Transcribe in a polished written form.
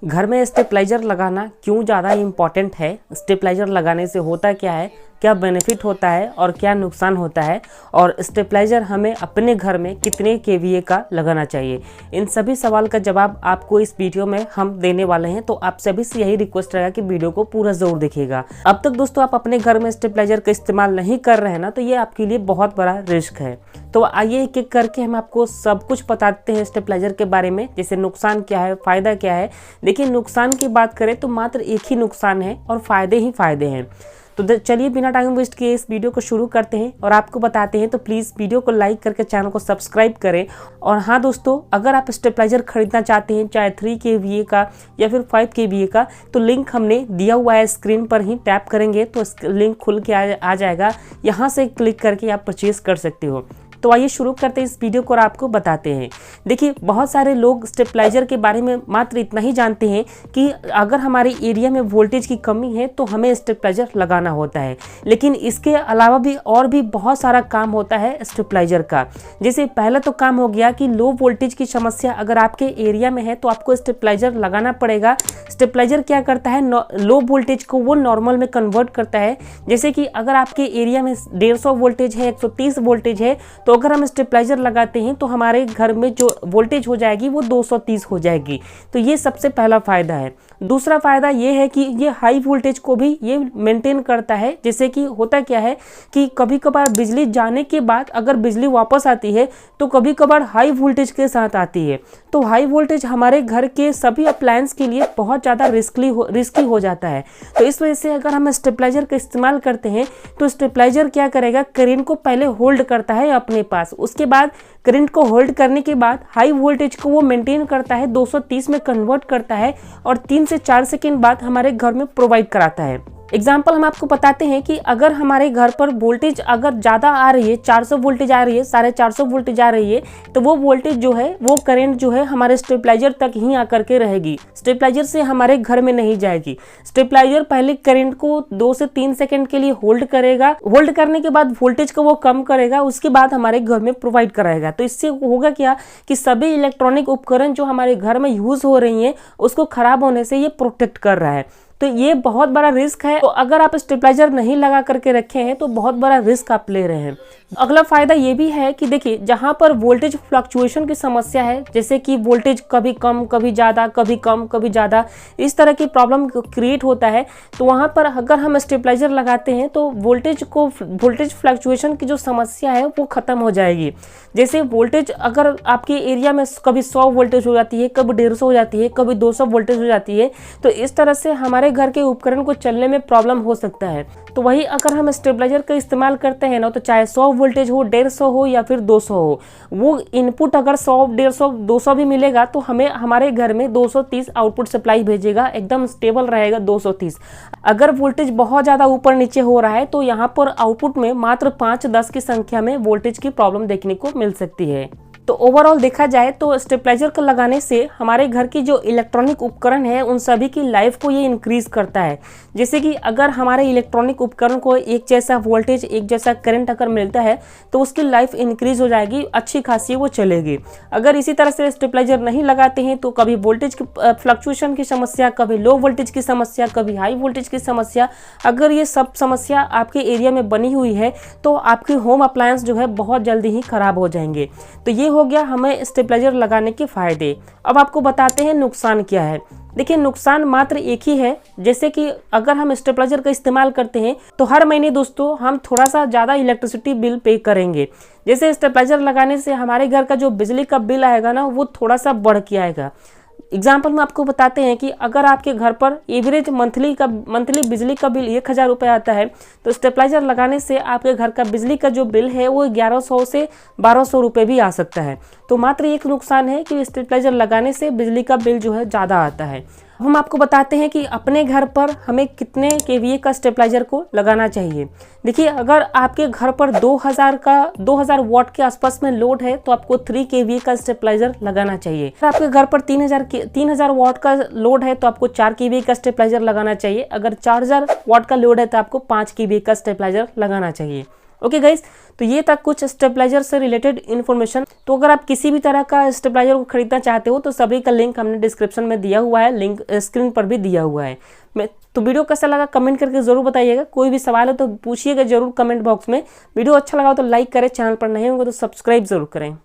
घर में स्टेबलाइजर लगाना क्यों ज़्यादा इम्पॉर्टेंट है, स्टेबलाइजर लगाने से होता क्या है, क्या बेनिफिट होता है और क्या नुकसान होता है, और स्टेबलाइजर हमें अपने घर में कितने केवीए का लगाना चाहिए, इन सभी सवाल का जवाब आपको इस वीडियो में हम देने वाले हैं। तो आप सभी से यही रिक्वेस्ट रहेगा कि वीडियो को पूरा जरूर देखिएगा। अब तक दोस्तों आप अपने घर में स्टेबलाइजर का इस्तेमाल नहीं कर रहे हैं ना, तो ये आपके लिए बहुत बड़ा रिस्क है। तो आइए एक एक करके हम आपको सब कुछ बताते हैं स्टेबलाइजर के बारे में, जैसे नुकसान क्या है, फायदा क्या है। देखिए, नुकसान की बात करें तो मात्र एक ही नुकसान है और फायदे ही फायदे हैं। तो चलिए बिना टाइम वेस्ट किए इस वीडियो को शुरू करते हैं और आपको बताते हैं। तो प्लीज़ वीडियो को लाइक करके चैनल को सब्सक्राइब करें। और हाँ दोस्तों, अगर आप स्टेबलाइजर खरीदना चाहते हैं, चाहे 3 kVA का या फिर 5 kVA का, तो लिंक हमने दिया हुआ है, स्क्रीन पर ही टैप करेंगे तो लिंक खुल के आ जाएगा। यहाँ से क्लिक करके आप परचेज कर सकते हो। तो आइए शुरू करते हैं इस वीडियो को और आपको बताते हैं। देखिए, बहुत सारे लोग स्टेबलाइजर के बारे में मात्र इतना ही जानते हैं कि अगर हमारे एरिया में वोल्टेज की कमी है तो हमें स्टेबलाइजर लगाना होता है, लेकिन इसके अलावा भी और भी बहुत सारा काम होता है स्टेबलाइजर का। जैसे पहला तो काम हो गया कि लो वोल्टेज की समस्या अगर आपके एरिया में है तो आपको स्टेबलाइजर लगाना पड़ेगा। स्टेबलाइजर क्या करता है, लो वोल्टेज को वो नॉर्मल में कन्वर्ट करता है। जैसे कि अगर आपके एरिया में 150 वोल्टेज है, 130 वोल्टेज है, तो अगर हम स्टेबलाइजर लगाते हैं तो हमारे घर में जो वोल्टेज हो जाएगी वो 230 हो जाएगी। तो ये सबसे पहला फायदा है। दूसरा फायदा ये है कि ये हाई वोल्टेज को भी ये मेंटेन करता है। जैसे कि होता क्या है कि कभी कभार बिजली जाने के बाद अगर बिजली वापस आती है तो कभी कभार हाई वोल्टेज के साथ आती है। तो हाई वोल्टेज हमारे घर के सभी अप्लायंस के लिए बहुत ज़्यादा रिस्की हो जाता है। तो इस वजह से अगर हम स्टेबलाइजर का इस्तेमाल करते हैं तो स्टेबलाइजर क्या करेगा, करंट को पहले होल्ड करता है अपने पास, उसके बाद करंट को होल्ड करने के बाद हाई वोल्टेज को वो मेंटेन करता है, 230 में कन्वर्ट करता है और 3 से 4 सेकेंड बाद हमारे घर में प्रोवाइड कराता है। एग्जाम्पल हम आपको बताते हैं कि अगर हमारे घर पर वोल्टेज अगर ज़्यादा आ रही है, 400 वोल्टेज आ रही है, 450 वोल्टेज आ रही है, तो वो वोल्टेज जो है, वो करंट जो है हमारे स्टेबलाइजर तक ही आकर के रहेगी, स्टेबलाइजर से हमारे घर में नहीं जाएगी। स्टेबलाइजर पहले करंट को 2 से 3 सेकंड के लिए होल्ड करेगा, होल्ड करने के बाद वोल्टेज को वो कम करेगा, उसके बाद हमारे घर में प्रोवाइड कराएगा। तो इससे होगा क्या कि सभी इलेक्ट्रॉनिक उपकरण जो हमारे घर में यूज हो रही हैं उसको खराब होने से ये प्रोटेक्ट कर रहा है। तो ये बहुत बड़ा रिस्क है। तो अगर आप स्टेबलाइजर नहीं लगा करके रखे हैं तो बहुत बड़ा रिस्क आप ले रहे हैं। अगला फायदा ये भी है कि देखिए, जहां पर वोल्टेज फ्लक्चुएशन की समस्या है, जैसे कि वोल्टेज कभी कम कभी ज़्यादा, कभी कम कभी ज़्यादा, इस तरह की प्रॉब्लम क्रिएट होता है, तो वहां पर अगर हम स्टेबलाइजर लगाते हैं तो वोल्टेज फ्लक्चुएशन की जो समस्या है वो खत्म हो जाएगी। जैसे वोल्टेज अगर आपके एरिया में कभी 100 वोल्टेज हो जाती है, कभी 150 हो जाती है, कभी 200 वोल्टेज हो जाती है, तो इस तरह से हमारे घर के उपकरण को चलने में प्रॉब्लम हो सकता है। तो वही अगर हम स्टेबलाइजर का इस्तेमाल करते हैं ना, तो चाहे 100 वोल्टेज हो, 150 हो या फिर 200 हो, वो इनपुट अगर 100, 150, 200 भी मिलेगा तो हमें हमारे घर में 230 आउटपुट सप्लाई भेजेगा, एकदम स्टेबल रहेगा 230। अगर वोल्टेज बहुत ज़्यादा ऊपर नीचे हो रहा है तो यहाँ पर आउटपुट में मात्र 5-10 की संख्या में वोल्टेज की प्रॉब्लम देखने को मिल सकती है। तो ओवरऑल देखा जाए तो स्टेबलाइजर को लगाने से हमारे घर की जो इलेक्ट्रॉनिक उपकरण है उन सभी की लाइफ को ये इंक्रीज करता है। जैसे कि अगर हमारे इलेक्ट्रॉनिक उपकरण को एक जैसा वोल्टेज, एक जैसा करंट अगर मिलता है तो उसकी लाइफ इंक्रीज हो जाएगी, अच्छी खासी वो चलेगी। अगर इसी तरह से स्टेबलाइजर नहीं लगाते हैं तो कभी वोल्टेज की फ्लक्चुएशन की समस्या, कभी लो वोल्टेज की समस्या, कभी हाई वोल्टेज की समस्या, अगर ये सब समस्या आपके एरिया में बनी हुई है तो आपके होम अप्लायंस जो है बहुत जल्दी ही खराब हो जाएंगे। तो ये हो गया हमें स्टेबलाइजर लगाने के फायदे। अब आपको बताते हैं नुकसान क्या है। देखिए, नुकसान मात्र एक ही है। जैसे कि अगर हम स्टेबलाइजर का इस्तेमाल करते हैं तो हर महीने दोस्तों हम थोड़ा सा ज़्यादा इलेक्ट्रिसिटी बिल पे करेंगे। जैसे स्टेबलाइजर लगाने से हमारे घर का जो बिजली का बिल आएगा ना, वो थोड़ा सा बढ़ के आएगा। एग्जाम्पल में आपको बताते हैं कि अगर आपके घर पर एवरेज मंथली बिजली का बिल 1000 रुपये आता है, तो स्टेबलाइजर लगाने से आपके घर का बिजली का जो बिल है वो 1100 से 1200 रुपये भी आ सकता है। तो मात्र एक नुकसान है कि स्टेबलाइजर लगाने से बिजली का बिल जो है ज़्यादा आता है। हम आपको बताते हैं कि अपने घर पर हमें कितने केवीए का स्टेबलाइजर को लगाना चाहिए। देखिए, अगर आपके घर पर 2000 वाट के आसपास में लोड है तो आपको 3 केवीए का स्टेबलाइजर लगाना चाहिए। अगर आपके घर पर 3000 वाट का लोड है तो आपको 4 केवीए का स्टेबलाइजर लगाना चाहिए। अगर 4000 वाट का लोड है तो आपको 5 केवीए का स्टेबलाइजर लगाना चाहिए। ओके गाइस, तो ये था कुछ स्टेबलाइजर से रिलेटेड इन्फॉर्मेशन। तो अगर आप किसी भी तरह का स्टेबलाइजर को खरीदना चाहते हो तो सभी का लिंक हमने डिस्क्रिप्शन में दिया हुआ है, लिंक स्क्रीन पर भी दिया हुआ है। तो वीडियो कैसा लगा कमेंट करके जरूर बताइएगा। कोई भी सवाल हो तो पूछिएगा जरूर कमेंट बॉक्स में। वीडियो अच्छा लगा हो तो लाइक करें, चैनल पर नए होंगे तो सब्सक्राइब जरूर करें।